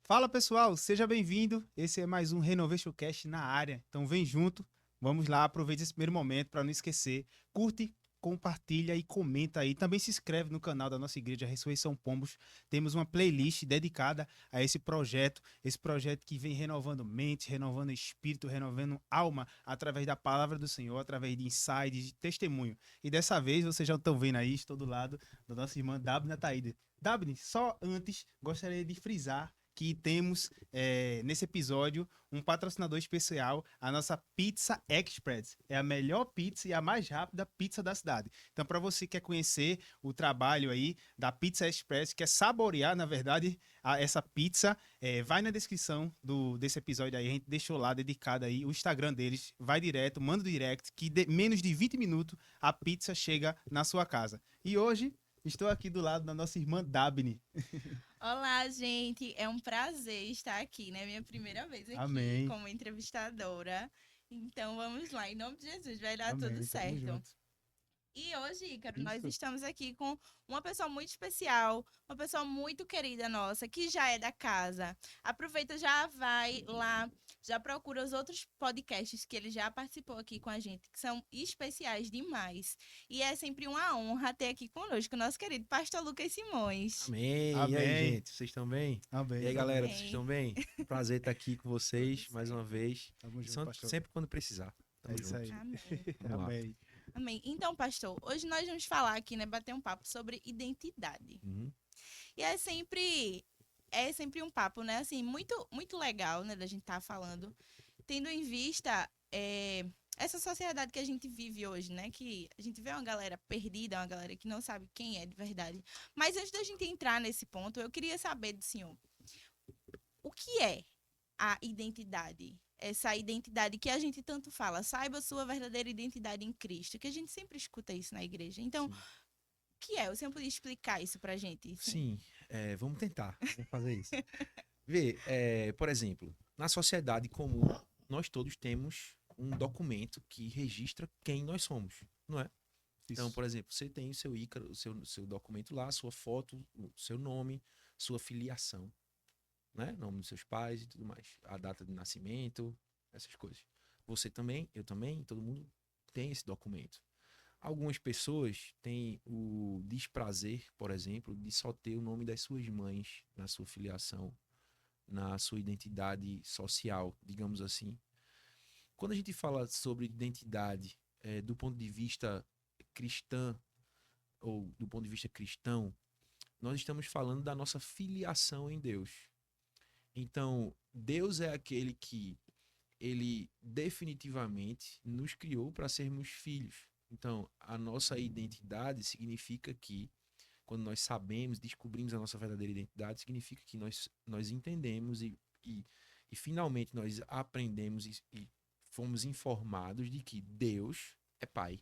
Fala pessoal, seja bem-vindo. Esse é mais um Renovation Cast na área. Então vem junto, vamos lá, aproveita esse primeiro momento para não esquecer. Curte, compartilha e comenta aí. Também se inscreve no canal da nossa igreja Ressurreição Pombos. Temos uma playlist dedicada a esse projeto que vem renovando mente, renovando espírito, renovando alma através da palavra do Senhor, através de insights, de testemunho. E dessa vez, vocês já estão vendo aí, estou do lado da nossa irmã Dabna Ataíde. Dabni, só antes gostaria de frisar que temos nesse episódio um patrocinador especial, a nossa Pizza Express. É a melhor pizza e a mais rápida pizza da cidade. Então, para você que quer conhecer o trabalho aí da Pizza Express, quer saborear, na verdade, essa pizza, vai na descrição desse episódio aí, a gente deixou lá dedicado aí o Instagram deles, vai direto, manda o direct, que menos de 20 minutos a pizza chega na sua casa. E hoje estou aqui do lado da nossa irmã Dabni. Olá, gente. É um prazer estar aqui, né? Minha primeira vez aqui Amém. como entrevistadora. Então, vamos lá. Em nome de Jesus, vai dar tudo Amém. Tamo certo. junto. E hoje, Ícaro, nós Isso. estamos aqui com uma pessoa muito especial, uma pessoa muito querida nossa, que já é da casa. Aproveita, já vai lá, já procura os outros podcasts que ele já participou aqui com a gente, que são especiais demais. E é sempre uma honra ter aqui conosco o nosso querido Pastor Lucas Simões. Amém. E aí, Amém. gente, vocês estão bem? E Amém. aí, Tamo galera, junto. vocês Amém. estão bem? Prazer estar aqui com Tudo vocês mais uma certo. vez. Tamo E junto, pastor. sempre quando precisar. É Tamo isso junto. aí. Amém. Vamos lá. Amém. Amém. Então, pastor, hoje nós vamos falar aqui, né, bater um papo sobre identidade. Uhum. E é sempre um papo, né, assim, muito legal, né, da gente estar falando, tendo em vista essa sociedade que a gente vive hoje, né, que a gente vê uma galera perdida, uma galera que não sabe quem é de verdade. Mas antes da gente entrar nesse ponto, eu queria saber do senhor, o que é a identidade? Essa identidade que a gente tanto fala, saiba a sua verdadeira identidade em Cristo, que a gente sempre escuta isso na igreja. Então, o Sim. que é? O senhor podia explicar isso pra gente? Sim. Sim, vamos tentar. Vamos fazer isso. Vê, por exemplo, na sociedade comum, nós todos temos um documento que registra quem nós somos, não é? Então, Isso. por exemplo, você tem o seu Ícaro, o seu documento lá, sua foto, o seu nome, sua filiação, né? Nome dos seus pais e tudo mais. A data de nascimento, essas coisas. Você também, eu também, todo mundo tem esse documento. Algumas pessoas têm o desprazer, por exemplo, de só ter o nome das suas mães na sua filiação, na sua identidade social, digamos assim. Quando a gente fala sobre identidade do ponto de vista cristã ou do ponto de vista cristão, nós estamos falando da nossa filiação em Deus. Então, Deus é aquele que ele definitivamente nos criou para sermos filhos. Então, a nossa identidade significa que, quando nós sabemos, descobrimos a nossa verdadeira identidade, significa que nós entendemos e finalmente nós aprendemos e fomos informados de que Deus é Pai,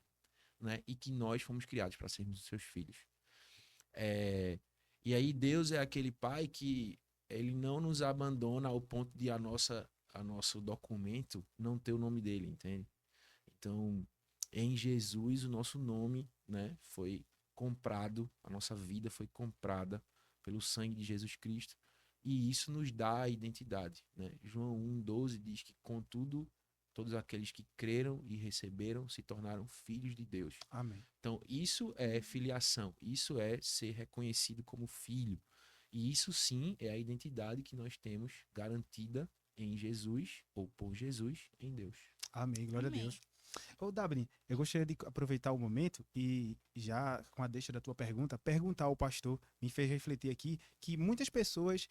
né? E que nós fomos criados para sermos os seus filhos. É, e aí Deus é aquele Pai que ele não nos abandona ao ponto de a nosso documento não ter o nome dele, entende? Então, em Jesus o nosso nome, né, foi comprado, a nossa vida foi comprada pelo sangue de Jesus Cristo, e isso nos dá a identidade, né? João 1:12 diz que contudo todos aqueles que creram e receberam se tornaram filhos de Deus. Amém. Então, isso é filiação, isso é ser reconhecido como filho. E isso sim é a identidade que nós temos garantida em Jesus, ou por Jesus, em Deus. Amém. Glória a Amém. Deus. Ô, Dabni, eu gostaria de aproveitar o momento e já com a deixa da tua pergunta, perguntar ao pastor, me fez refletir aqui, que muitas pessoas,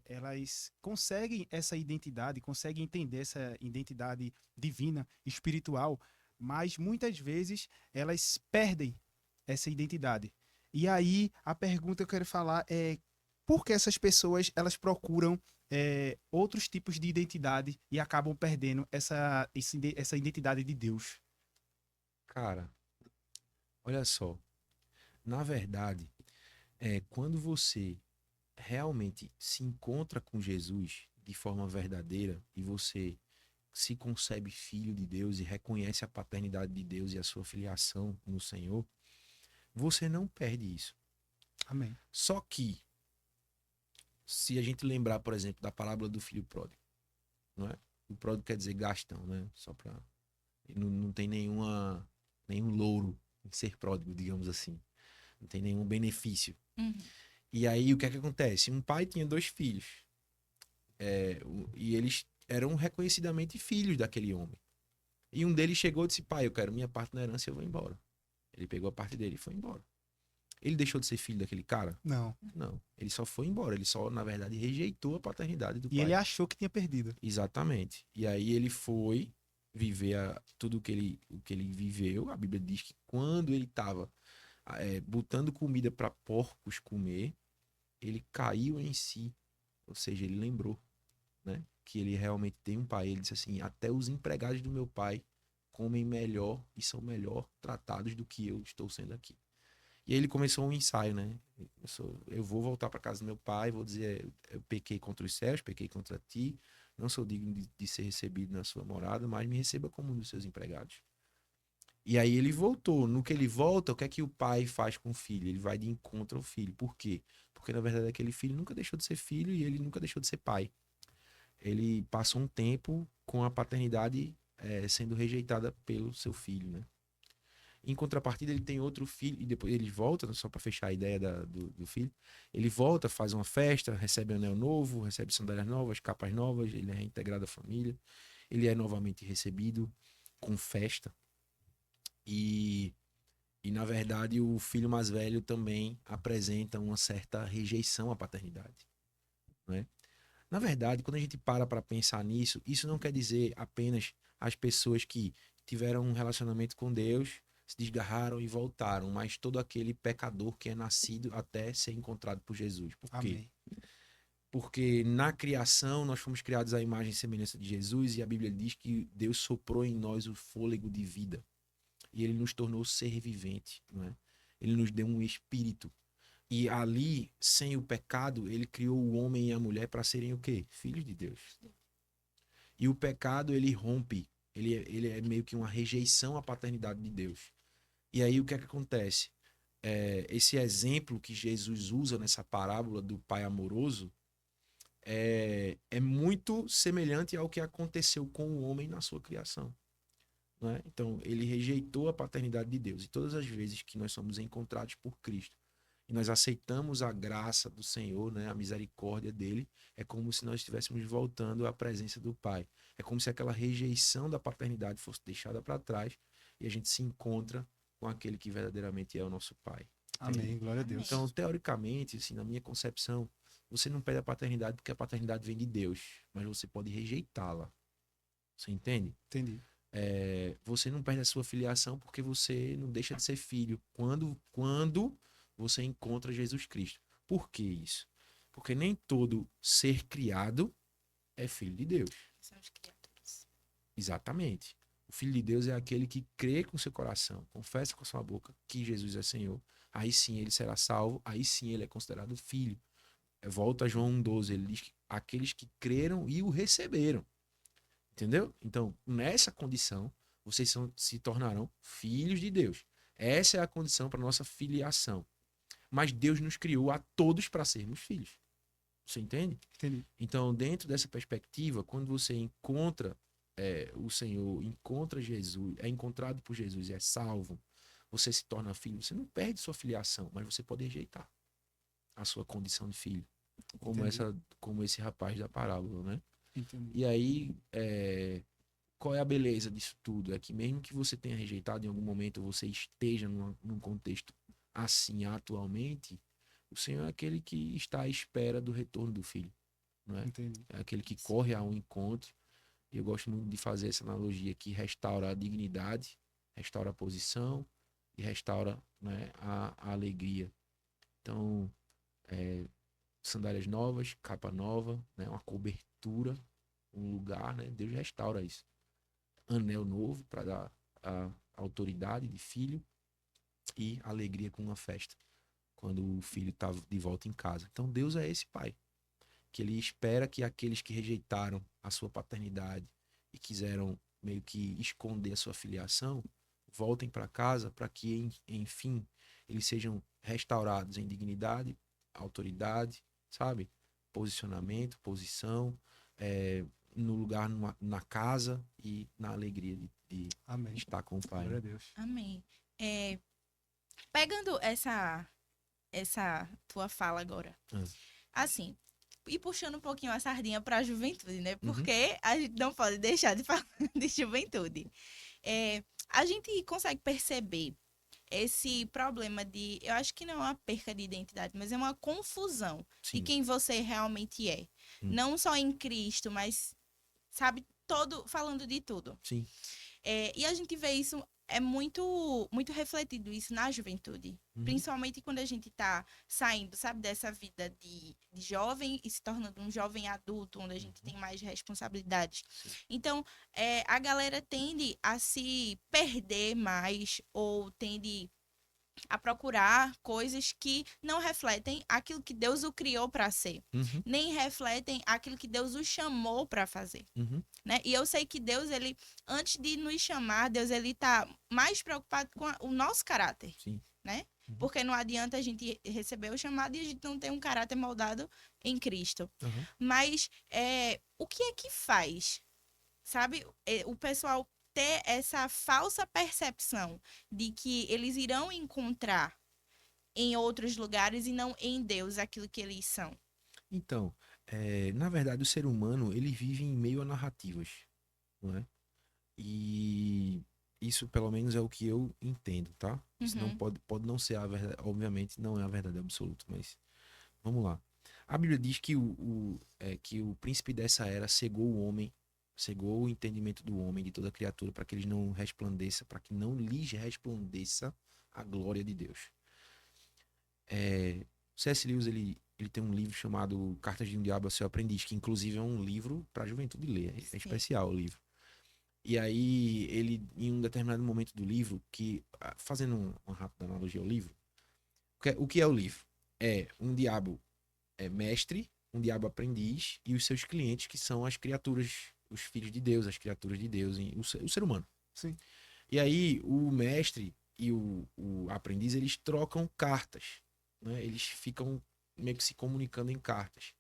elas conseguem essa identidade, conseguem entender essa identidade divina, espiritual, mas muitas vezes elas perdem essa identidade. E aí, a pergunta que eu quero falar é por que essas pessoas, elas procuram outros tipos de identidade e acabam perdendo essa identidade de Deus. Cara, olha só, na verdade, quando você realmente se encontra com Jesus de forma verdadeira e você se concebe filho de Deus e reconhece a paternidade de Deus e a sua filiação no Senhor, você não perde isso. Amém. Só que se a gente lembrar, por exemplo, da parábola do filho pródigo, não é? O pródigo quer dizer gastão, né? Só para não tem nenhum louro em ser pródigo, digamos assim. Não tem nenhum benefício. Uhum. E aí, o que é que acontece? Um pai tinha 2 filhos. E eles eram reconhecidamente filhos daquele homem. E um deles chegou e disse: pai, eu quero minha parte na herança e eu vou embora. Ele pegou a parte dele e foi embora. Ele deixou de ser filho daquele cara? Não. Não. Ele só foi embora. Ele só, na verdade, rejeitou a paternidade do E pai. ele achou que tinha perdido. Exatamente. E aí ele foi viver tudo o que ele viveu. A Bíblia diz que quando ele estava botando comida para porcos comer, ele caiu em si. Ou seja, ele lembrou, né, que ele realmente tem um pai. Ele disse assim: até os empregados do meu pai comem melhor e são melhor tratados do que eu estou sendo aqui. E aí ele começou um ensaio, né? Eu vou voltar para casa do meu pai, vou dizer: eu pequei contra os céus, pequei contra ti, não sou digno de ser recebido na sua morada, mas me receba como um dos seus empregados. E aí ele voltou. No que ele volta, o que é que o pai faz com o filho? Ele vai de encontro ao filho. Por quê? Porque, na verdade, aquele filho nunca deixou de ser filho e ele nunca deixou de ser pai. Ele passou um tempo com a paternidade sendo rejeitada pelo seu filho, né? Em contrapartida, ele tem outro filho, e depois ele volta, só para fechar a ideia do filho, ele volta, faz uma festa, recebe um anel novo, recebe sandálias novas, capas novas, ele é reintegrado à família, ele é novamente recebido com festa. E na verdade, o filho mais velho também apresenta uma certa rejeição à paternidade, né? Na verdade, quando a gente para pensar nisso, isso não quer dizer apenas as pessoas que tiveram um relacionamento com Deus, se desgarraram e voltaram, mas todo aquele pecador que é nascido até ser encontrado por Jesus. Por quê? Amém. Porque na criação nós fomos criados à imagem e semelhança de Jesus e a Bíblia diz que Deus soprou em nós o fôlego de vida e ele nos tornou ser vivente, não é? Ele nos deu um espírito. E ali, sem o pecado, ele criou o homem e a mulher para serem o quê? Filhos de Deus. E o pecado, ele rompe. Ele é meio que uma rejeição à paternidade de Deus. E aí, o que é que acontece? Esse exemplo que Jesus usa nessa parábola do pai amoroso é muito semelhante ao que aconteceu com o homem na sua criação. Não é? Então, ele rejeitou a paternidade de Deus. E todas as vezes que nós somos encontrados por Cristo, e nós aceitamos a graça do Senhor, né, a misericórdia dele, é como se nós estivéssemos voltando à presença do Pai. É como se aquela rejeição da paternidade fosse deixada para trás e a gente se encontra com aquele que verdadeiramente é o nosso Pai. Entende? Amém. Glória a Deus. Então, teoricamente, assim, na minha concepção, você não pede a paternidade porque a paternidade vem de Deus, mas você pode rejeitá-la. Você entende? Entendi. Você não perde a sua filiação porque você não deixa de ser filho quando você encontra Jesus Cristo. Por que isso? Porque nem todo ser criado é filho de Deus. São os criaturas. Exatamente. O filho de Deus é aquele que crê com seu coração, confessa com sua boca que Jesus é Senhor. Aí sim ele será salvo, aí sim ele é considerado filho. Volta a João 1,12, ele diz que aqueles que creram e o receberam. Entendeu? Então, nessa condição, vocês se tornarão filhos de Deus. Essa é a condição para nossa filiação. Mas Deus nos criou a todos para sermos filhos. Você entende? Entendi. Então, dentro dessa perspectiva, quando você encontra o Senhor, encontra Jesus, é encontrado por Jesus e é salvo, você se torna filho, você não perde sua filiação, mas você pode rejeitar a sua condição de filho. Como esse rapaz da parábola, né? Entendi. E aí, qual é a beleza disso tudo? É que mesmo que você tenha rejeitado em algum momento, você esteja num contexto assim atualmente, o Senhor é aquele que está à espera do retorno do filho, não é? Entendi. É aquele que corre ao encontro. E eu gosto muito de fazer essa analogia que restaura a dignidade, restaura a posição e restaura, né, a alegria. Então, sandálias novas, capa nova, né, uma cobertura, um lugar, né? Deus restaura isso. Anel novo para dar a autoridade de filho e alegria com uma festa quando o filho está de volta em casa. Então Deus é esse pai que ele espera que aqueles que rejeitaram a sua paternidade e quiseram meio que esconder a sua filiação voltem para casa para que enfim eles sejam restaurados em dignidade, autoridade, sabe? posicionamento, posição, no lugar, na casa e na alegria de Amém. estar com o Pai. Glória a Deus. Amém. Pegando essa tua fala agora, assim, e puxando um pouquinho a sardinha para a juventude, né? Porque a gente não pode deixar de falar de juventude. A gente consegue perceber esse problema de, eu acho que não é uma perca de identidade, mas é uma confusão Sim. de quem você realmente é. Não só em Cristo, mas, sabe, falando de tudo. Sim. E a gente vê isso, é muito, muito refletido isso na juventude. Principalmente quando a gente tá saindo, sabe, dessa vida de jovem e se tornando um jovem adulto, onde a gente tem mais responsabilidades. Sim. Então, a galera tende a se perder mais ou tende a procurar coisas que não refletem aquilo que Deus o criou para ser, nem refletem aquilo que Deus o chamou para fazer, né? E eu sei que Deus, ele, antes de nos chamar, Deus, ele tá mais preocupado com o nosso caráter, Sim. né? Porque não adianta a gente receber o chamado e a gente não ter um caráter moldado em Cristo. Mas o que é que faz, sabe, o pessoal ter essa falsa percepção de que eles irão encontrar em outros lugares e não em Deus aquilo que eles são? Então, na verdade, o ser humano, ele vive em meio a narrativas, não é? E isso, pelo menos, é o que eu entendo, tá? Isso não pode não ser a verdade, obviamente, não é a verdade absoluta, mas vamos lá. A Bíblia diz que que o príncipe dessa era cegou o homem, cegou o entendimento do homem, de toda criatura, para que eles não resplandeça, para que não lhes resplandeça a glória de Deus. C.S. Lewis, ele tem um livro chamado Cartas de um Diabo a Seu Aprendiz, que inclusive é um livro para a juventude ler, é especial o livro. E aí, ele, em um determinado momento do livro, fazendo uma rápida analogia ao livro, o que é o livro? É um diabo mestre, um diabo aprendiz e os seus clientes, que são as criaturas, os filhos de Deus, as criaturas de Deus, o ser humano. Sim. E aí, o mestre e o aprendiz, eles trocam cartas, né? Eles ficam meio que se comunicando em cartas.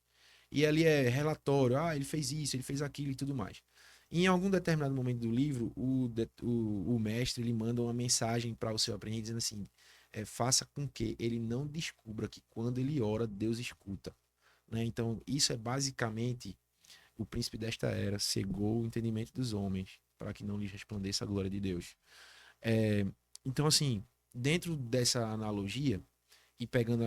E ali é relatório, ele fez isso, ele fez aquilo e tudo mais. Em algum determinado momento do livro, o mestre, ele manda uma mensagem para o seu aprendiz dizendo assim, faça com que ele não descubra que quando ele ora, Deus escuta. Né? Então, isso é basicamente o príncipe desta era, cegou o entendimento dos homens para que não lhes resplandeça a glória de Deus. Então, assim, dentro dessa analogia, e pegando,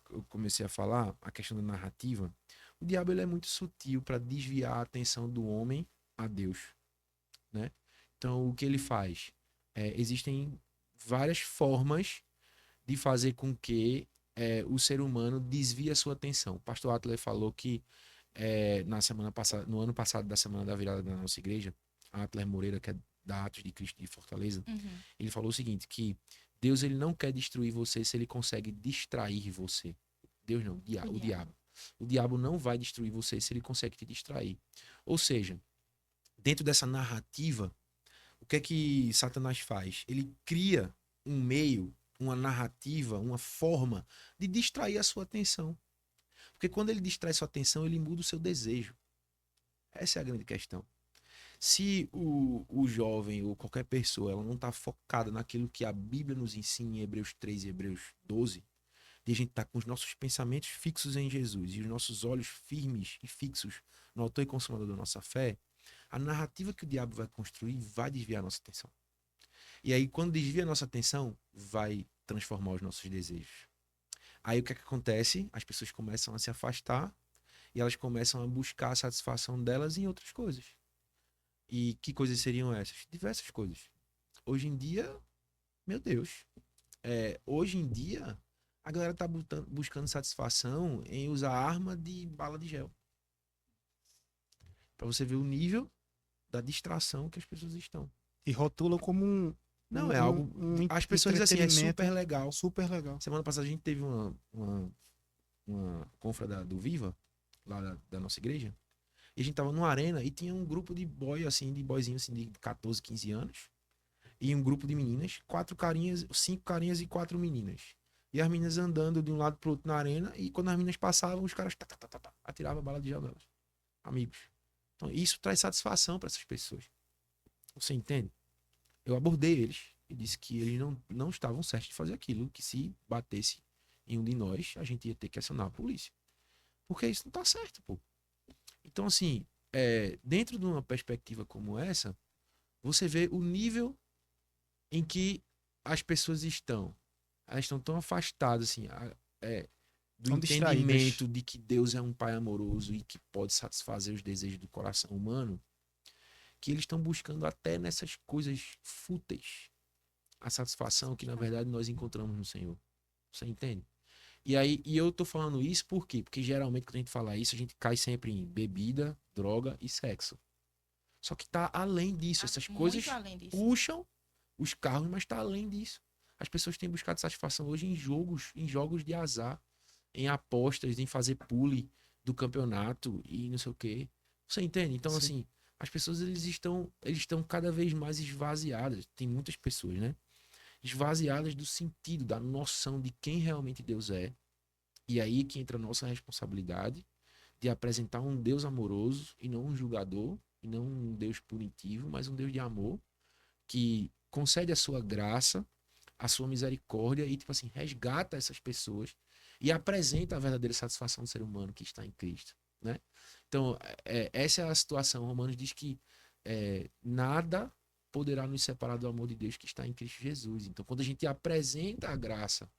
eu comecei a falar, a questão da narrativa, o diabo, ele é muito sutil para desviar a atenção do homem a Deus, né? Então, o que ele faz? Existem várias formas de fazer com que o ser humano desvie a sua atenção. O pastor Atler falou que no ano passado, da semana da virada da nossa igreja, Atler Moreira, que é da Atos de Cristo de Fortaleza, ele falou o seguinte, que Deus, ele não quer destruir você se ele consegue distrair você. Deus não, o diabo. O diabo não vai destruir você se ele consegue te distrair. Ou seja, dentro dessa narrativa, o que é que Satanás faz? Ele cria um meio, uma narrativa, uma forma de distrair a sua atenção. Porque quando ele distrai sua atenção, ele muda o seu desejo. Essa é a grande questão. Se o jovem ou qualquer pessoa ela não está focada naquilo que a Bíblia nos ensina em Hebreus 3 e Hebreus 12, de a gente estar com os nossos pensamentos fixos em Jesus e os nossos olhos firmes e fixos no autor e consumador da nossa fé, a narrativa que o diabo vai construir vai desviar a nossa atenção. E aí, quando desvia a nossa atenção, vai transformar os nossos desejos. Aí, o que é que acontece? As pessoas começam a se afastar e elas começam a buscar a satisfação delas em outras coisas. E que coisas seriam essas? Diversas coisas. Hoje em dia, meu Deus, hoje em dia, a galera tá buscando satisfação em usar arma de bala de gel. Pra você ver o nível da distração que as pessoas estão. E rotulam como Não, é algo... as pessoas dizem assim, é super legal. Super legal. Semana passada a gente teve uma confra do Viva, lá da nossa igreja. E a gente tava numa arena e tinha um grupo de boyzinho assim, de 14, 15 anos. E um grupo de meninas, 5 carinhas e 4 meninas. E as meninas andando de um lado pro outro na arena. E quando as meninas passavam, os caras atirava a bala de gel nelas. Amigos. Então, isso traz satisfação para essas pessoas. Você entende? Eu abordei eles e disse que eles não estavam certos de fazer aquilo, que se batesse em um de nós, a gente ia ter que acionar a polícia. Porque isso não tá certo, pô. Então, assim, dentro de uma perspectiva como essa, você vê o nível em que as pessoas estão. Elas estão tão afastadas, assim, do Tão entendimento distraídas. de que Deus é um pai amoroso e que pode satisfazer os desejos do coração humano, que eles estão buscando até nessas coisas fúteis a satisfação que, na verdade, nós encontramos no Senhor. Você entende? E eu tô falando isso por quê? Porque geralmente quando a gente fala isso, a gente cai sempre em bebida, droga e sexo. Só que tá além disso. Essas coisas Muito além disso. puxam os carros, mas tá além disso. As pessoas têm buscado satisfação hoje em jogos de azar, em apostas, em fazer pule do campeonato e não sei o quê. Você entende? Então, Sim. assim, as pessoas eles estão cada vez mais esvaziadas. Tem muitas pessoas, né? Esvaziadas do sentido, da noção de quem realmente Deus é. E aí que entra a nossa responsabilidade de apresentar um Deus amoroso e não um julgador, e não um Deus punitivo, mas um Deus de amor que concede a sua graça, a sua misericórdia e, tipo assim, resgata essas pessoas e apresenta a verdadeira satisfação do ser humano que está em Cristo, né? Então, essa é a situação. Romanos diz que nada poderá nos separar do amor de Deus que está em Cristo Jesus. Então, quando a gente apresenta a graça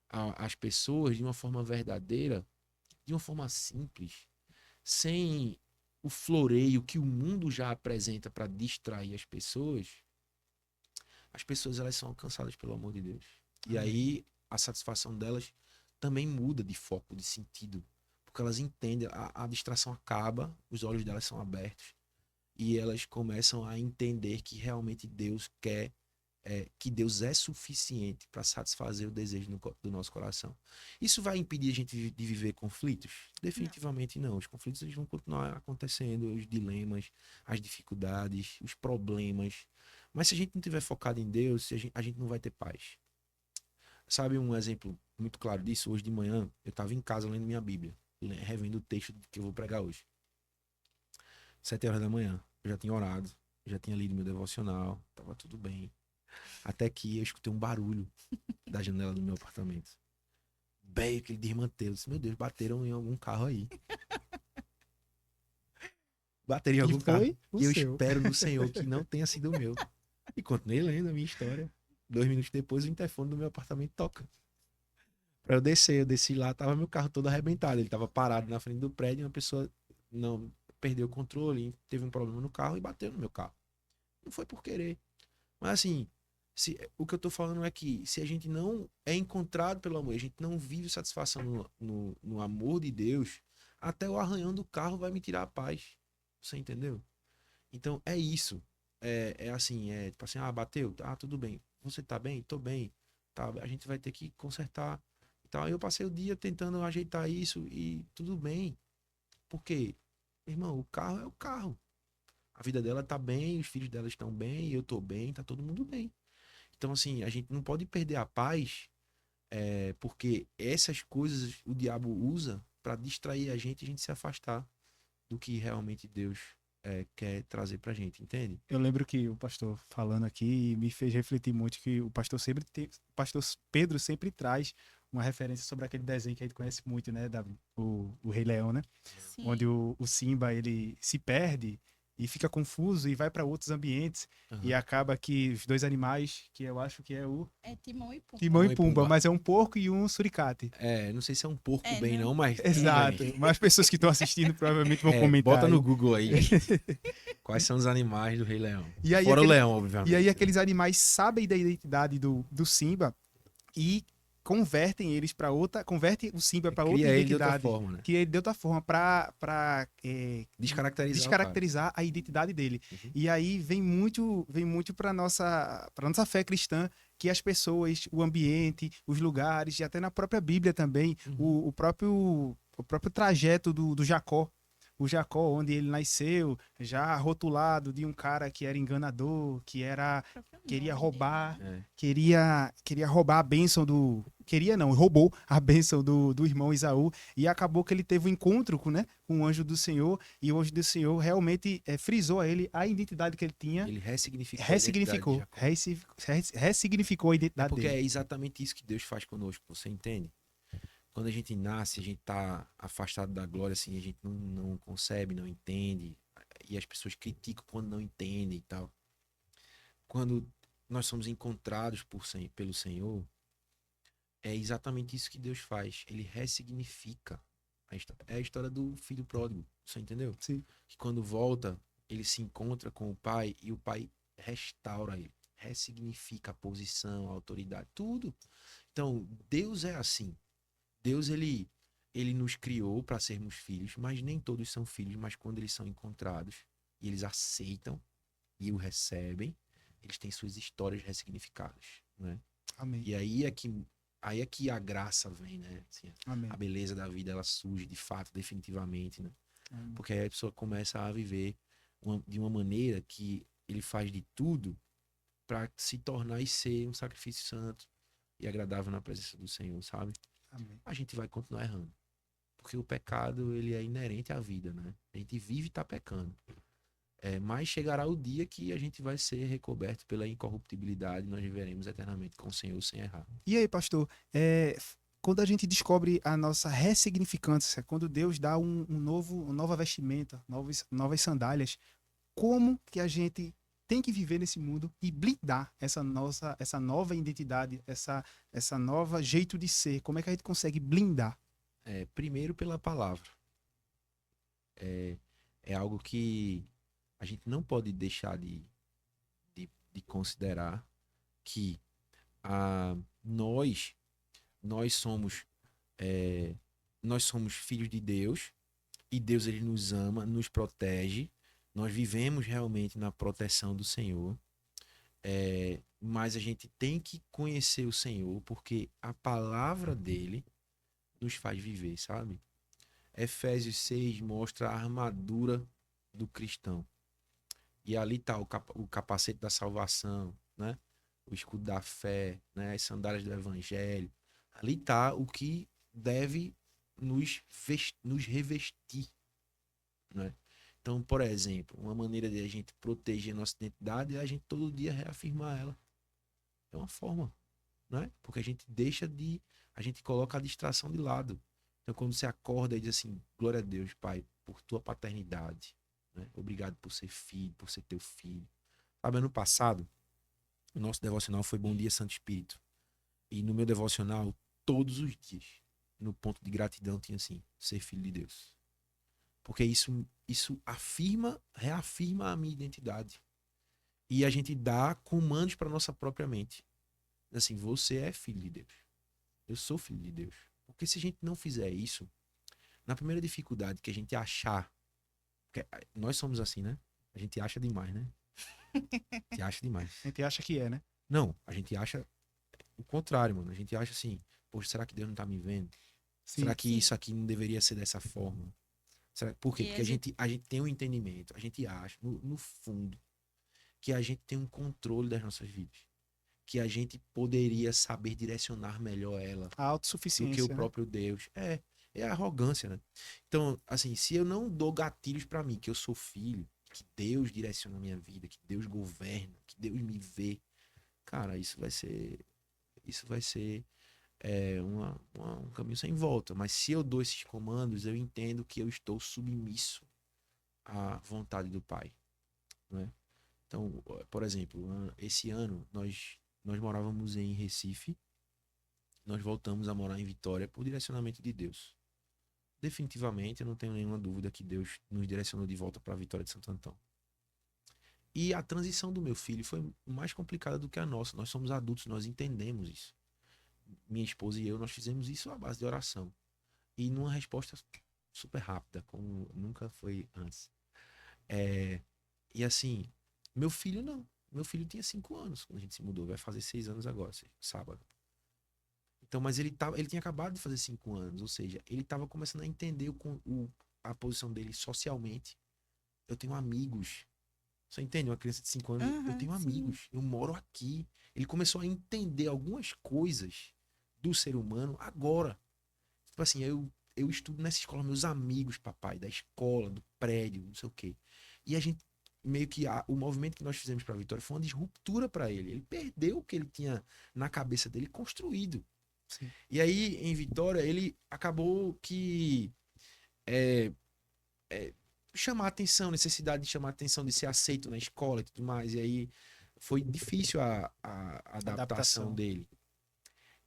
às pessoas de uma forma verdadeira, de uma forma simples, sem o floreio que o mundo já apresenta para distrair as pessoas elas são alcançadas pelo amor de Deus. E aí a satisfação delas também muda de foco, de sentido, porque elas entendem, a distração acaba, os olhos delas são abertos e elas começam a entender que realmente Deus quer, que Deus é suficiente para satisfazer o desejo do nosso coração. Isso vai impedir a gente de viver conflitos? Definitivamente não. Os conflitos eles vão continuar acontecendo, os dilemas, as dificuldades, os problemas. Mas se a gente não estiver focado em Deus, a gente não vai ter paz. Sabe um exemplo muito claro disso? Hoje de manhã, eu estava em casa lendo minha Bíblia, revendo o texto que eu vou pregar hoje. 7 horas da manhã, eu já tinha orado, já tinha lido meu devocional, estava tudo bem. Até que eu escutei um barulho da janela do meu apartamento. Bem, aquele desmantelo. Eu disse, meu Deus, bateram em algum carro aí. Bateram em algum carro. foi o E eu seu. espero no Senhor que não tenha sido o meu. E continuei lendo a minha história. 2 minutos depois, o interfone do meu apartamento toca. Pra eu desci lá, tava meu carro todo arrebentado. Ele tava parado na frente do prédio e uma pessoa não perdeu o controle, teve um problema no carro e bateu no meu carro. Não foi por querer. Mas assim, o que eu tô falando é que se a gente não é encontrado pelo amor, a gente não vive satisfação no amor de Deus, até o arranhão do carro vai me tirar a paz. Você entendeu? Então é isso. Assim, tipo assim, bateu? Ah, tudo bem. Você tá bem? Tô bem. Tá, a gente vai ter que consertar. Então, eu passei o dia tentando ajeitar isso e tudo bem. Por quê? Irmão, o carro é o carro. A vida dela tá bem, os filhos dela estão bem, eu tô bem, tá todo mundo bem. Então, assim, a gente não pode perder a paz, porque essas coisas o diabo usa para distrair a gente se afastar do que realmente Deus quer trazer pra gente, entende? Eu lembro que o pastor falando aqui me fez refletir muito que o pastor o pastor Pedro sempre traz uma referência sobre aquele desenho que a gente conhece muito, né, o Rei Leão, né? Sim. Onde o Simba ele se perde e fica confuso e vai para outros ambientes e acaba que os dois animais, que eu acho que é o É Timão e Pumba. Timão e Pumba, Pumba. mas é um porco e um suricate. Não sei se é um porco É, bem não. não, mas tudo Exato. bem. Mas as pessoas que estão assistindo provavelmente vão comentar. Bota no aí. Google aí. Quais são os animais do Rei Leão? E aí Fora o aquele- leão, obviamente. E aí aqueles animais sabem da identidade do Simba e convertem eles para outra, convertem o Simba para outra Cria ele de outra identidade, forma, né? que ele de outra forma para descaracterizar a identidade dele. Uhum. E aí vem muito para nossa fé cristã que as pessoas, o ambiente, os lugares e até na própria Bíblia também, o próprio trajeto do Jacó. O Jacó, onde ele nasceu, já rotulado de um cara que era enganador, que era queria roubar, É. queria roubar a bênção queria não, roubou a bênção do irmão Esaú e acabou que ele teve um encontro com, né, com o anjo do Senhor e o anjo do Senhor realmente frisou a ele a identidade que ele tinha, Ele ressignificou a identidade de Jacó. ressignificou a É identidade porque dele. é exatamente isso que Deus faz conosco, você entende? Quando a gente nasce, a gente tá afastado da glória, assim, a gente não concebe, não entende, e as pessoas criticam quando não entendem e tal. Quando nós somos encontrados pelo Senhor, é exatamente isso que Deus faz. Ele ressignifica a história. É a história do filho pródigo, você entendeu? Sim. Que quando volta, ele se encontra com o pai e o pai restaura ele, ressignifica a posição, a autoridade, tudo. Então, Deus é assim. Deus, ele nos criou para sermos filhos, mas nem todos são filhos, mas quando eles são encontrados e eles aceitam e o recebem, eles têm suas histórias ressignificadas, né? Amém. E aí é que a graça vem, né? Assim, Amém. a beleza da vida, ela surge de fato, definitivamente, né? Amém. Porque aí a pessoa começa a viver de uma maneira que ele faz de tudo para se tornar e ser um sacrifício santo e agradável na presença do Senhor, sabe? Amém. A gente vai continuar errando. Porque o pecado, ele é inerente à vida, né? A gente vive e tá pecando. Mas chegará o dia que a gente vai ser recoberto pela incorruptibilidade e nós viveremos eternamente com o Senhor sem errar. E aí, pastor, quando a gente descobre a nossa ressignificância, quando Deus dá uma nova vestimenta, novas sandálias, como que a gente tem que viver nesse mundo e blindar essa nova identidade, essa nova jeito de ser? Como é que a gente consegue blindar? Primeiro pela palavra. É algo que a gente não pode deixar de considerar que nós somos nós somos filhos de Deus e Deus, ele nos ama, nos protege. Nós vivemos realmente na proteção do Senhor. Mas a gente tem que conhecer o Senhor porque a palavra dele nos faz viver, sabe? Efésios 6 mostra a armadura do cristão. E ali tá o capacete da salvação, né? O escudo da fé, né? As sandálias do evangelho. Ali tá o que deve nos revestir, né? Então, por exemplo, uma maneira de a gente proteger a nossa identidade é a gente todo dia reafirmar ela. É uma forma, né? Porque a gente coloca a distração de lado. Então, quando você acorda e diz assim, glória a Deus, Pai, por tua paternidade, né? Obrigado por ser filho, por ser teu filho. Sabe, ano passado, o nosso devocional foi Bom Dia Santo Espírito. E no meu devocional, todos os dias, no ponto de gratidão, tinha assim, ser filho de Deus. Porque isso reafirma a minha identidade. E a gente dá comandos para nossa própria mente. Assim, você é filho de Deus. Eu sou filho de Deus. Porque se a gente não fizer isso, na primeira dificuldade que a gente achar, nós somos assim, né? A gente acha demais, né? A gente acha demais. A gente acha que né? Não, a gente acha o contrário, mano. A gente acha assim, poxa, será que Deus não tá me vendo? Sim. Será que Sim. isso aqui não deveria ser dessa forma? Por quê? E Porque a gente tem um entendimento, a gente acha, no fundo, que a gente tem um controle das nossas vidas. Que a gente poderia saber direcionar melhor ela A do autossuficiência, que o né? próprio Deus. É a arrogância, né? Então, assim, se eu não dou gatilhos pra mim, que eu sou filho, que Deus direciona a minha vida, que Deus governa, que Deus me vê, cara, isso vai ser um caminho sem volta. Mas se eu dou esses comandos, eu entendo que eu estou submisso à vontade do Pai, né? Então, por exemplo, esse ano nós morávamos em Recife, nós voltamos a morar em Vitória por direcionamento de Deus. Definitivamente, eu não tenho nenhuma dúvida que Deus nos direcionou de volta para a Vitória de Santo Antão. E a transição do meu filho foi mais complicada do que a nossa. Nós somos adultos, nós entendemos isso. Minha esposa e eu, nós fizemos isso à base de oração. E numa resposta super rápida, como nunca foi antes. E assim, meu filho não. Meu filho tinha 5 anos quando a gente se mudou. Vai fazer 6 anos agora, sábado. Então, mas ele tinha acabado de fazer 5 anos. Ou seja, ele estava começando a entender a posição dele socialmente. Eu tenho amigos. Você entende? Uma criança de 5 anos, eu tenho sim. amigos. Eu moro aqui. Ele começou a entender algumas coisas do ser humano agora. Tipo assim, eu estudo nessa escola, meus amigos, papai, da escola, do prédio, não sei o quê. E a gente, meio que o movimento que nós fizemos pra Vitória foi uma disruptura pra ele. Ele perdeu o que ele tinha na cabeça dele construído. Sim. E aí, em Vitória, ele acabou que é, chamar atenção, necessidade de chamar atenção, de ser aceito na escola e tudo mais. E aí foi difícil a adaptação dele.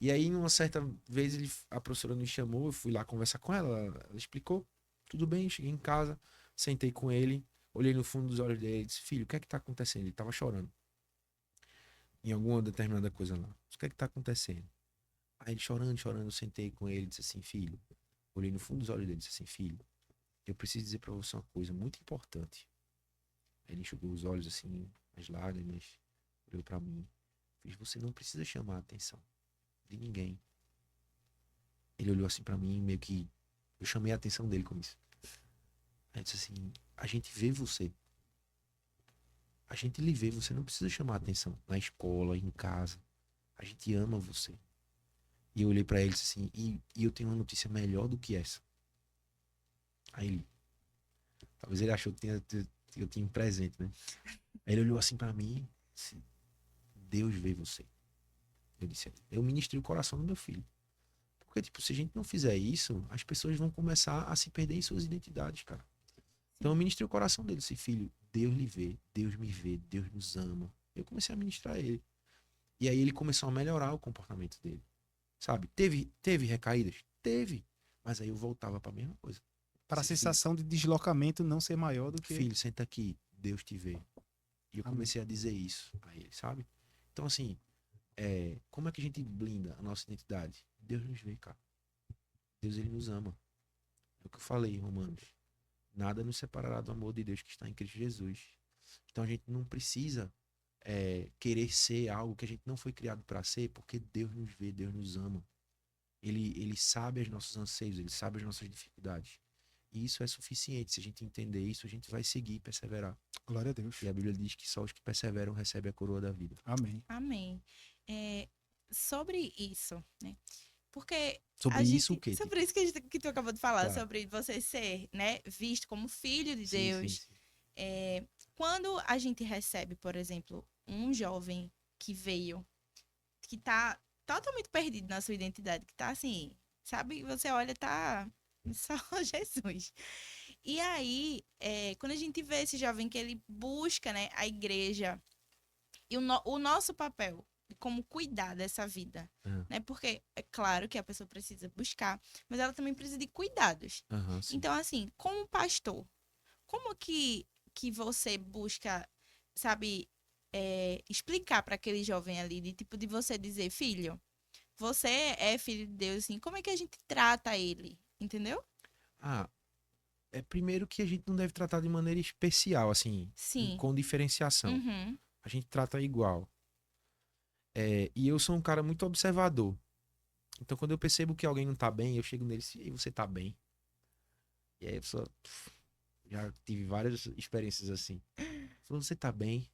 E aí, numa certa vez, a professora nos chamou, eu fui lá conversar com ela, ela explicou, tudo bem, cheguei em casa, sentei com ele, olhei no fundo dos olhos dele e disse, filho, o que é que tá acontecendo? Ele tava chorando. Em alguma determinada coisa lá. O que é que tá acontecendo? Aí ele chorando, chorando, eu sentei com ele e disse assim, filho, olhei no fundo dos olhos dele e disse assim, filho, eu preciso dizer pra você uma coisa muito importante. Aí ele enxugou os olhos assim, as lágrimas, olhou pra mim. Fiz, você não precisa chamar a atenção de ninguém. Ele olhou assim pra mim, meio que eu chamei a atenção dele com isso. Aí disse assim, a gente vê você. A gente lhe vê, você não precisa chamar a atenção na escola, em casa. A gente ama você. E eu olhei pra ele e disse assim, e eu tenho uma notícia melhor do que essa. Aí ele, talvez ele achou que eu tinha um presente, né? Aí ele olhou assim pra mim e disse, Deus vê você. Eu disse, eu ministrei o coração do meu filho. Porque, tipo, se a gente não fizer isso, as pessoas vão começar a se perder em suas identidades, cara. Então eu ministrei o coração dele, disse, filho, Deus lhe vê, Deus me vê, Deus nos ama. Eu comecei a ministrar ele. E aí ele começou a melhorar o comportamento dele. Sabe? Teve recaídas? Teve. Mas aí eu voltava pra mesma coisa. Para a Disse, sensação de deslocamento não ser maior do que... filho, senta aqui, Deus te vê. E eu Amém. comecei a dizer isso a ele, sabe? Então, assim, como é que a gente blinda a nossa identidade? Deus nos vê, cara. Deus, ele nos ama. É o que eu falei em Romanos. Nada nos separará do amor de Deus que está em Cristo Jesus. Então a gente não precisa querer ser algo que a gente não foi criado para ser, porque Deus nos vê, Deus nos ama. Ele sabe os nossos anseios, ele sabe as nossas dificuldades. E isso é suficiente. Se a gente entender isso, a gente vai seguir e perseverar. Glória a Deus. E a Bíblia diz que só os que perseveram recebem a coroa da vida. Amém. Amém. Sobre isso, né? Porque Sobre a isso, gente, o quê? sobre isso que tu acabou de falar, Tá. sobre você ser, né, visto como filho de Sim, Deus. sim. Quando a gente recebe, por exemplo, um jovem que veio, que tá totalmente perdido na sua identidade, que tá assim, sabe? Você olha, tá só Jesus. E aí, quando a gente vê esse jovem que ele busca, né, a igreja e o nosso papel de como cuidar dessa vida, Aham. né? Porque é claro que a pessoa precisa buscar, mas ela também precisa de cuidados. Aham, sim. Então, assim, como pastor, como que você busca, sabe, explicar para aquele jovem ali, de tipo, de você dizer, filho, você é filho de Deus, assim, como é que a gente trata ele? Entendeu? Primeiro que a gente não deve tratar de maneira especial, assim, Sim. com diferenciação. Uhum. A gente trata igual. E eu sou um cara muito observador. Então, quando eu percebo que alguém não tá bem, eu chego nele e você tá bem? E aí a pessoa... Já tive várias experiências assim. Falou, você tá bem?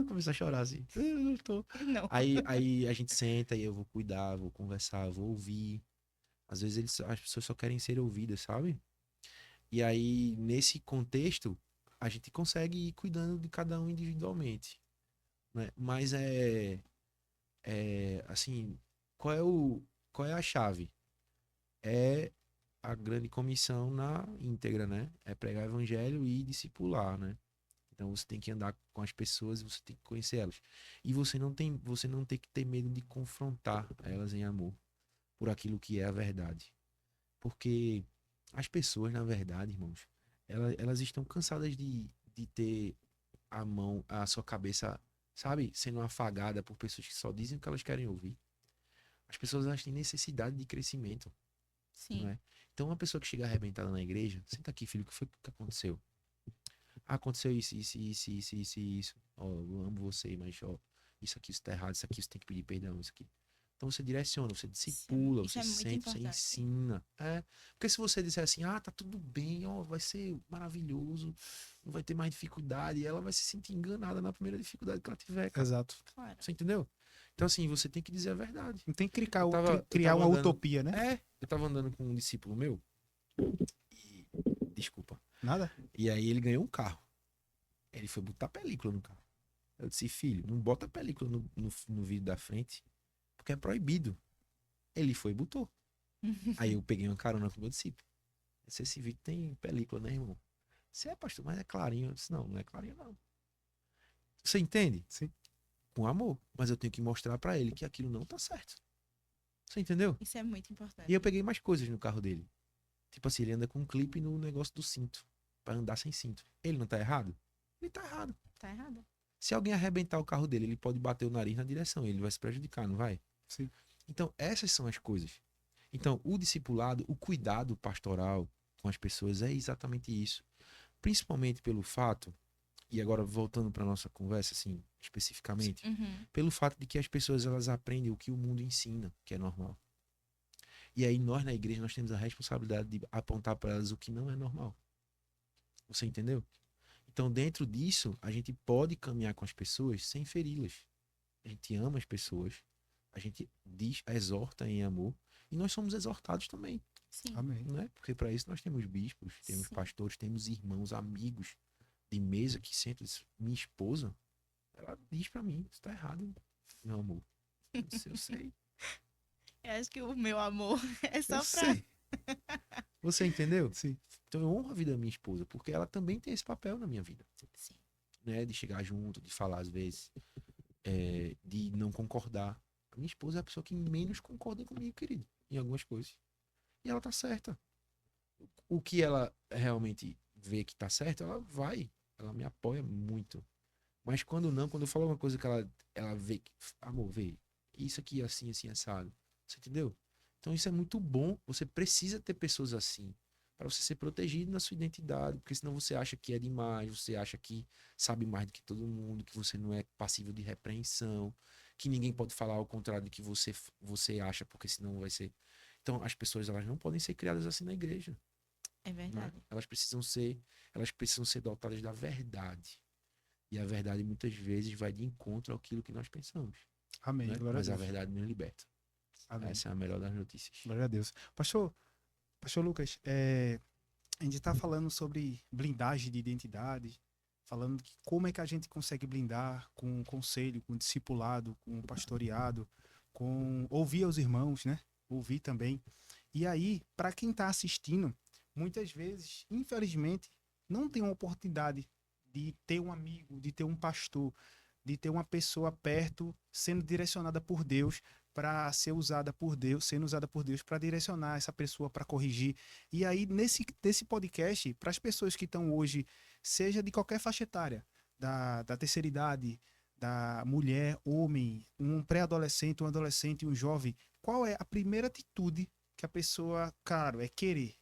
Começou a chorar assim. Não tô. Não. Aí a gente senta e eu vou cuidar, vou conversar, vou ouvir. Às vezes as pessoas só querem ser ouvidas, sabe? E aí, nesse contexto, a gente consegue ir cuidando de cada um individualmente, né? Mas assim, qual é a chave? É a grande comissão na íntegra, né? É pregar o evangelho e discipular, né? Então você tem que andar com as pessoas e você tem que conhecer elas. E você não tem que ter medo de confrontar elas em amor por aquilo que é a verdade. Porque as pessoas, na verdade, irmãos, elas estão cansadas de ter a sua cabeça, sabe, sendo afagada por pessoas que só dizem o que elas querem ouvir. As pessoas, elas têm necessidade de crescimento, Sim. não é? Então, uma pessoa que chega arrebentada na igreja, senta aqui, filho, o que foi que aconteceu? Aconteceu isso. Ó, eu amo você, mas ó, isso aqui está errado, isso aqui você tem que pedir perdão, isso aqui. Então você direciona, você discipula, Isso você é muito sente, você importante. ensina. Porque se você disser assim, tá tudo bem, ó, vai ser maravilhoso, não vai ter mais dificuldade, ela vai se sentir enganada na primeira dificuldade que ela tiver, cara. Exato. Claro. Você entendeu? Então, assim, você tem que dizer a verdade. Não tem que criar, Eu criar tava uma andando- utopia, né? Eu tava andando com um discípulo meu e... Desculpa. Nada? E aí ele ganhou um carro. Ele foi botar película no carro. Eu disse, filho, não bota película no vidro da frente, porque é proibido. Ele foi e botou. Aí eu peguei uma carona com o meu discípulo. Eu disse, esse vidro tem película, né, irmão? Você é, pastor, mas é clarinho. Eu disse, não, não é clarinho, não. Você entende? Sim. Com amor. Mas eu tenho que mostrar pra ele que aquilo não tá certo. Você entendeu? Isso é muito importante. E eu peguei mais coisas no carro dele. Tipo assim, ele anda com um clipe no negócio do cinto. Pra andar sem cinto. Ele não tá errado? Ele tá errado. Tá errado. Se alguém arrebentar o carro dele, ele pode bater o nariz na direção. Ele vai se prejudicar, não vai? Sim. Então, essas são as coisas. Então, o discipulado, o cuidado pastoral com as pessoas é exatamente isso. Principalmente pelo fato, e agora voltando para nossa conversa, assim, especificamente, Uhum. pelo fato de que as pessoas elas aprendem o que o mundo ensina, que é normal. E aí nós na igreja nós temos a responsabilidade de apontar para elas o que não é normal. Você entendeu? Então, dentro disso, a gente pode caminhar com as pessoas sem feri-las. A gente ama as pessoas, a gente exorta em amor, e nós somos exortados também, Sim. Amém. né? Porque para isso nós temos bispos, temos Sim. pastores, temos irmãos, amigos de mesa que sentam. Minha esposa, ela diz para mim, isso tá errado, meu amor. Eu disse, eu sei. Eu acho que o meu amor é só Eu pra. sei. Você entendeu? Sim. Então eu honro a vida da minha esposa, porque ela também tem esse papel na minha vida, Sim. né? De chegar junto, de falar às vezes, de não concordar. A minha esposa é a pessoa que menos concorda comigo, querido, em algumas coisas. E ela tá certa. O que ela realmente vê que tá certo, ela me apoia muito. Mas quando não, quando eu falo uma coisa que ela vê que, amor, vê, isso aqui é assim, assim, assado. Você entendeu? Então isso é muito bom. Você precisa ter pessoas assim para você ser protegido na sua identidade, porque senão você acha que é demais, você acha que sabe mais do que todo mundo, que você não é passível de repreensão, que ninguém pode falar ao contrário do que você acha, porque senão vai ser. Então as pessoas elas não podem ser criadas assim na igreja, É né? verdade. Elas precisam ser dotadas da verdade. E a verdade muitas vezes vai de encontro àquilo que nós pensamos, Amém. né? Glória Mas a a Deus. verdade nos liberta. Amém. Essa é a melhor das notícias. Glória a Deus. Pastor Lucas, a gente está falando sobre blindagem de identidade, falando que como é que a gente consegue blindar com conselho, com discipulado, com pastoreado, com ouvir os irmãos, né? Ouvir também. E aí, para quem está assistindo, muitas vezes, infelizmente, não tem uma oportunidade de ter um amigo, de ter um pastor, de ter uma pessoa perto sendo direcionada por Deus para ser usada por Deus, sendo usada por Deus para direcionar essa pessoa para corrigir. E aí, nesse podcast, para as pessoas que estão hoje, seja de qualquer faixa etária, da terceira idade, da mulher, homem, um pré-adolescente, um adolescente, um jovem, qual é a primeira atitude que a pessoa, claro, é querer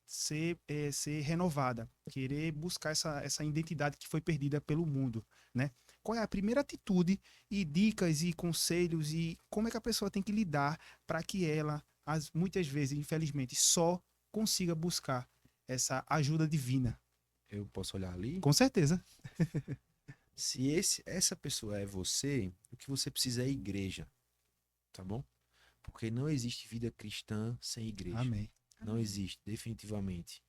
ser renovada, querer buscar essa identidade que foi perdida pelo mundo, né? Qual é a primeira atitude e dicas e conselhos e como é que a pessoa tem que lidar para que ela, muitas vezes, infelizmente, só consiga buscar essa ajuda divina? Eu posso olhar ali? Com certeza. Se essa pessoa é você, o que você precisa é igreja, tá bom? Porque não existe vida cristã sem igreja. Amém. Não Amém. existe, definitivamente.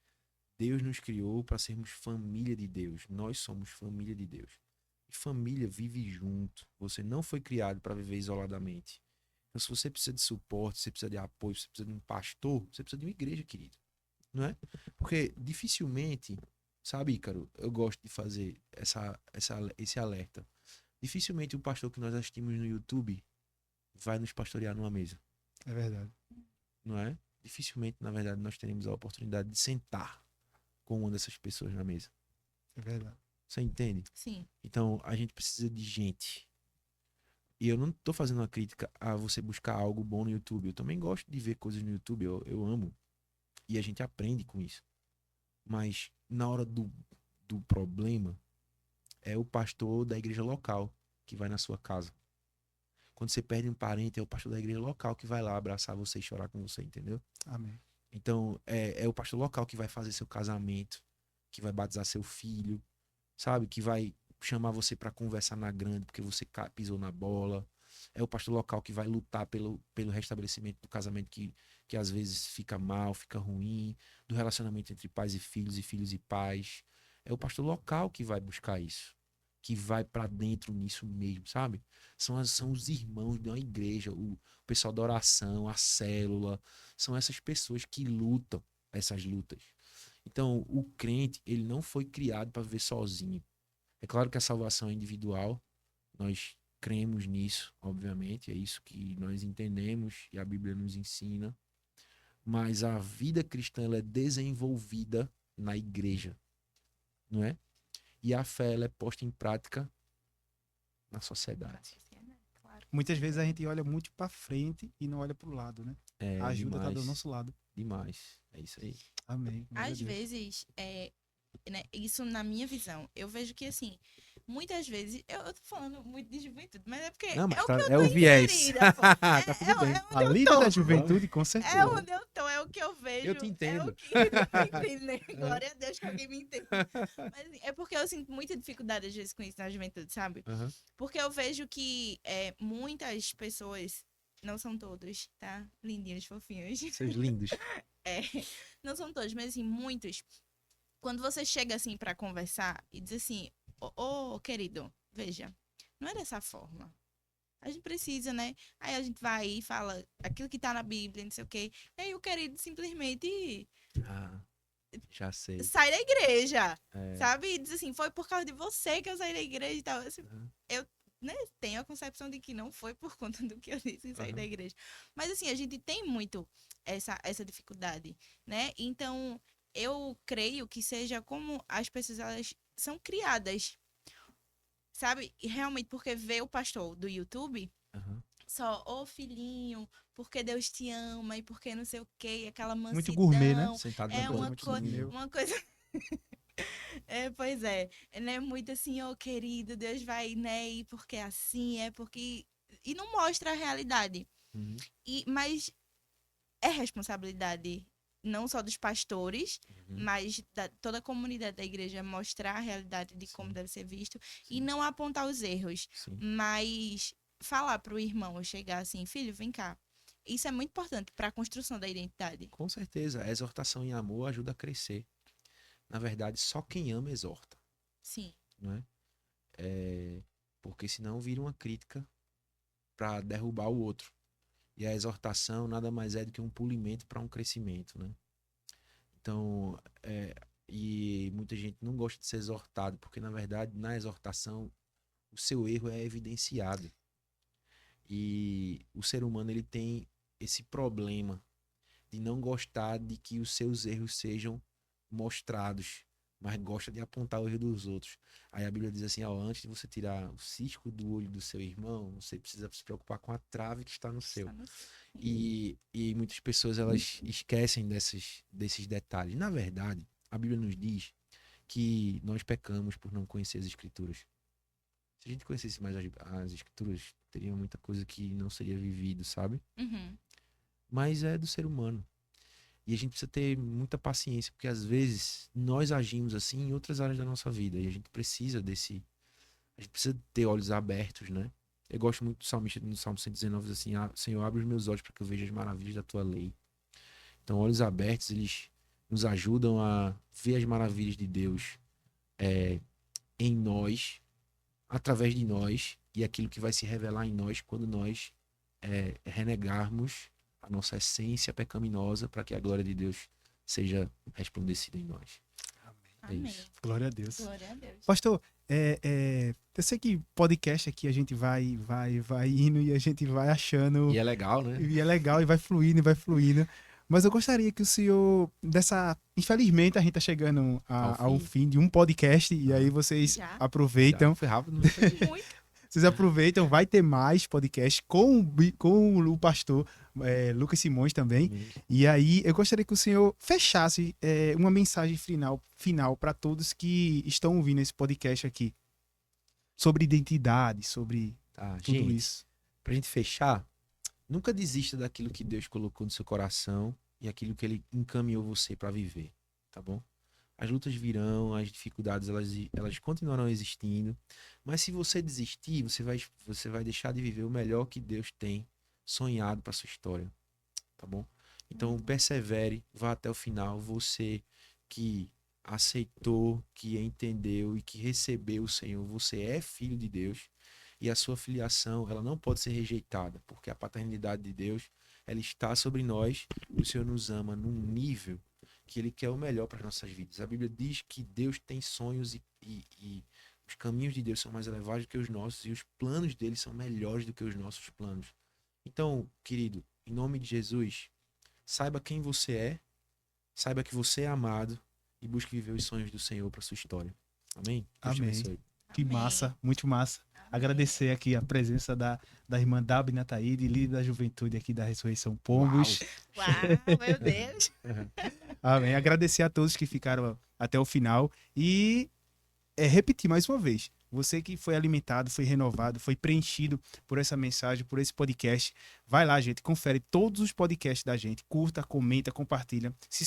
Deus nos criou para sermos família de Deus. Nós somos família de Deus. E família vive junto. Você não foi criado para viver isoladamente. Então, se você precisa de suporte, você precisa de apoio, você precisa de um pastor, você precisa de uma igreja, querido. Não é? Porque dificilmente, sabe, Ícaro, eu gosto de fazer esse alerta. Dificilmente o pastor que nós assistimos no YouTube vai nos pastorear numa mesa. É verdade. Não é? Dificilmente, na verdade, nós teremos a oportunidade de sentar com uma dessas pessoas na mesa. É verdade. Você entende? Sim. Então, a gente precisa de gente. E eu não tô fazendo uma crítica a você buscar algo bom no YouTube. Eu também gosto de ver coisas no YouTube, eu amo. E a gente aprende com isso. Mas, na hora do problema, é o pastor da igreja local que vai na sua casa. Quando você perde um parente, é o pastor da igreja local que vai lá abraçar você e chorar com você, entendeu? Amém. Então, é o pastor local que vai fazer seu casamento, que vai batizar seu filho, sabe? Que vai chamar você pra conversar na grande porque você pisou na bola, É o pastor local que vai lutar pelo restabelecimento do casamento que às vezes fica mal, fica ruim, do relacionamento entre pais e filhos e pais. É o pastor local que vai buscar isso, que vai pra dentro nisso mesmo, sabe? São os irmãos de uma igreja, o pessoal da oração, a célula, são essas pessoas que lutam essas lutas. Então, o crente, ele não foi criado para viver sozinho. É claro que a salvação é individual, nós cremos nisso, obviamente, é isso que nós entendemos e a Bíblia nos ensina, mas a vida cristã ela é desenvolvida na igreja, não é? E a fé ela é posta em prática na sociedade. Claro. Muitas vezes a gente olha muito pra frente e não olha pro lado, né? É A ajuda tá do demais, nosso lado. demais. É isso aí. Amém. Glória a Às Deus. vezes, né, isso na minha visão, eu vejo que assim, muitas vezes, eu tô falando muito de juventude, mas é porque Não, mas é o tá- que eu é tô o viés. inserida, pô. Tá É, tudo bem. é onde A eu líder tô. da juventude, com É certeza. onde eu tô, é o que eu vejo. Eu te entendo. É o que tu me entende, né? Glória a Deus que alguém me entende. Mas assim, é porque eu sinto muita dificuldade às vezes com isso na juventude, sabe? Aham. Porque eu vejo que muitas pessoas, não são todos, tá? Lindinhos, fofinhos. Seus lindos. É, não são todos, mas assim, muitos. Quando você chega assim pra conversar e diz assim, ô querido, veja, não é dessa forma. A gente precisa, né? Aí a gente vai e fala aquilo que tá na Bíblia, não sei o quê. E aí o querido simplesmente Ah, já sei. sai da igreja, É. sabe? E diz assim, foi por causa de você que eu saí da igreja e tal. Assim, Aham. eu, né, tenho a concepção de que não foi por conta do que eu disse em sair Aham. da igreja. Mas assim, a gente tem muito essa dificuldade, né? Então, eu creio que seja como as pessoas elas são criadas, sabe? E realmente porque vê o pastor do YouTube Aham. só, ô filhinho, porque Deus te ama e porque não sei o quê, aquela Muito mansidão. gourmet, né? Sentado É na coisa uma, muito coisa gourmet. uma coisa. Pois é. Não é muito assim, ô querido, Deus vai, né? E porque é assim, é porque. E não mostra a realidade. Uhum. Mas é responsabilidade não só dos pastores, Uhum. mas da toda a comunidade da igreja mostrar a realidade de como Sim. deve ser visto e Sim. não apontar os erros, Sim. mas falar para o irmão, chegar assim, filho, vem cá. Isso é muito importante para a construção da identidade. Com certeza, a exortação em amor ajuda a crescer. Na verdade, só quem ama exorta, Sim, não é? Porque senão vira uma crítica para derrubar o outro. E a exortação nada mais é do que um polimento para um crescimento, né? Então, e muita gente não gosta de ser exortado, porque na verdade, na exortação, o seu erro é evidenciado. E o ser humano ele tem esse problema de não gostar de que os seus erros sejam mostrados, mas gosta de apontar o erro dos outros. Aí a Bíblia diz assim, ó, antes de você tirar o cisco do olho do seu irmão, você precisa se preocupar com a trave que está no seu. está no- E muitas pessoas elas esquecem desses detalhes. Na verdade, a Bíblia nos diz que nós pecamos por não conhecer as Escrituras. Se a gente conhecesse mais as Escrituras, teria muita coisa que não seria vivido, sabe? Uhum. Mas é do ser humano. E a gente precisa ter muita paciência, porque às vezes nós agimos assim em outras áreas da nossa vida. E a gente precisa desse. A gente precisa ter olhos abertos, né? Eu gosto muito do salmista no Salmo 119, diz assim: Senhor, abre os meus olhos para que eu veja as maravilhas da tua lei. Então, olhos abertos, eles nos ajudam a ver as maravilhas de Deus em nós, através de nós, e aquilo que vai se revelar em nós quando nós renegarmos a nossa essência pecaminosa para que a glória de Deus seja resplandecida em nós. Amém. isso. Glória a Deus. Glória a Deus. Pastor, eu sei que podcast aqui a gente vai indo e a gente vai achando. E é legal, né? E é legal e vai fluindo e vai fluindo. Mas eu gostaria que o senhor, infelizmente, a gente tá chegando ao fim de um podcast, e aí vocês Já? aproveitam. Foi rápido, não foi? Muito. Vocês aproveitam, vai ter mais podcast com o pastor Lucas Simões também. E aí eu gostaria que o senhor fechasse uma mensagem final para todos que estão ouvindo esse podcast aqui. Sobre identidade, sobre Tá, tudo gente, isso. pra gente fechar, nunca desista daquilo que Deus colocou no seu coração e aquilo que Ele encaminhou você para viver, tá bom? As lutas virão, as dificuldades elas continuarão existindo. Mas se você desistir, você vai deixar de viver o melhor que Deus tem sonhado para sua história, tá bom? Então persevere, vá até o final. Você que aceitou, que entendeu e que recebeu o Senhor, você é filho de Deus e a sua filiação, ela não pode ser rejeitada, porque a paternidade de Deus, ela está sobre nós. O Senhor nos ama num nível que Ele quer o melhor para as nossas vidas. A Bíblia diz que Deus tem sonhos e os caminhos de Deus são mais elevados do que os nossos e os planos dele são melhores do que os nossos planos. Então, querido, em nome de Jesus, saiba quem você é, saiba que você é amado e busque viver os sonhos do Senhor para sua história. Amém? Deus te Amém. abençoe. Que Amém. massa, muito massa. Agradecer aqui a presença da irmã Dabna Taíde, líder da juventude aqui da Ressurreição Pombos. Uau, meu Deus. Amém. Agradecer a todos que ficaram até o final e repetir mais uma vez. Você que foi alimentado, foi renovado, foi preenchido por essa mensagem, por esse podcast. Vai lá, gente, confere todos os podcasts da gente. Curta, comenta, compartilha. Se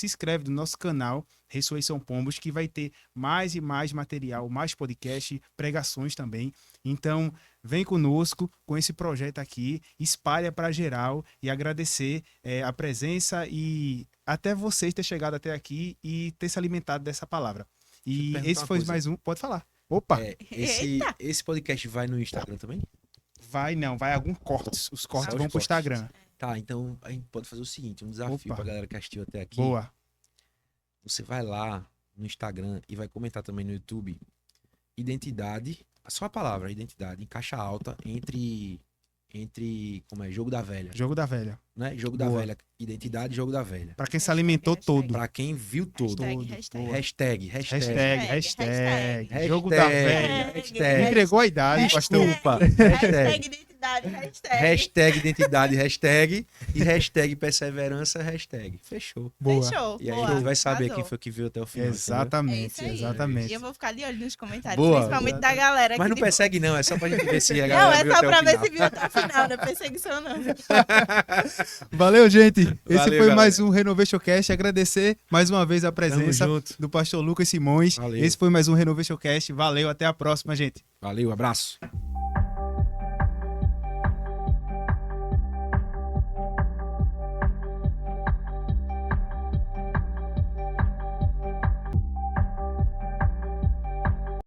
inscreve no nosso canal Ressurreição Pombos, que vai ter mais e mais material, mais podcast, pregações também. Então, vem conosco com esse projeto aqui, espalha para geral e agradecer a presença e até vocês ter chegado até aqui e ter se alimentado dessa palavra. E perguntar esse uma foi coisa. mais um. Pode falar. Opa, Esse podcast vai no Instagram também? vai alguns cortes. Os cortes Só os vão pro cortes. Instagram. Tá, então a gente pode fazer o seguinte, um desafio Opa. pra galera que assistiu até aqui. Boa. Você vai lá no Instagram e vai comentar também no YouTube. Identidade, só a palavra identidade, em caixa alta, entre como é, Jogo da Velha, Jogo da velha. né? Jogo da Boa. Velha, identidade, Jogo da Velha. Pra quem se alimentou todo. Pra quem viu todo. Hashtag. Hashtag. Hashtag. Jogo da velha. Hashtag. Entregou a idade, pastor. Desculpa. Hashtag identidade, hashtag. Hashtag identidade, hashtag. E hashtag perseverança, hashtag. Fechou. Boa. Fechou. E aí boa, a gente vai saber arrasou. quem foi que viu até o final. entendeu? É Exatamente, isso aí. exatamente. E eu vou ficar de olho nos comentários, Boa. principalmente da galera. Mas que não depois- persegue não, é só pra gente ver se a Não, galera é viu só até o pra ver final. se viu até o final, não é perseguição não. Valeu, gente. Esse Valeu, foi galera. mais um Renovation Cast. Agradecer mais uma vez a Tamo presença junto. do pastor Lucas Simões. Valeu. Esse foi mais um Renovation Cast. Valeu, até a próxima, gente. Valeu, abraço.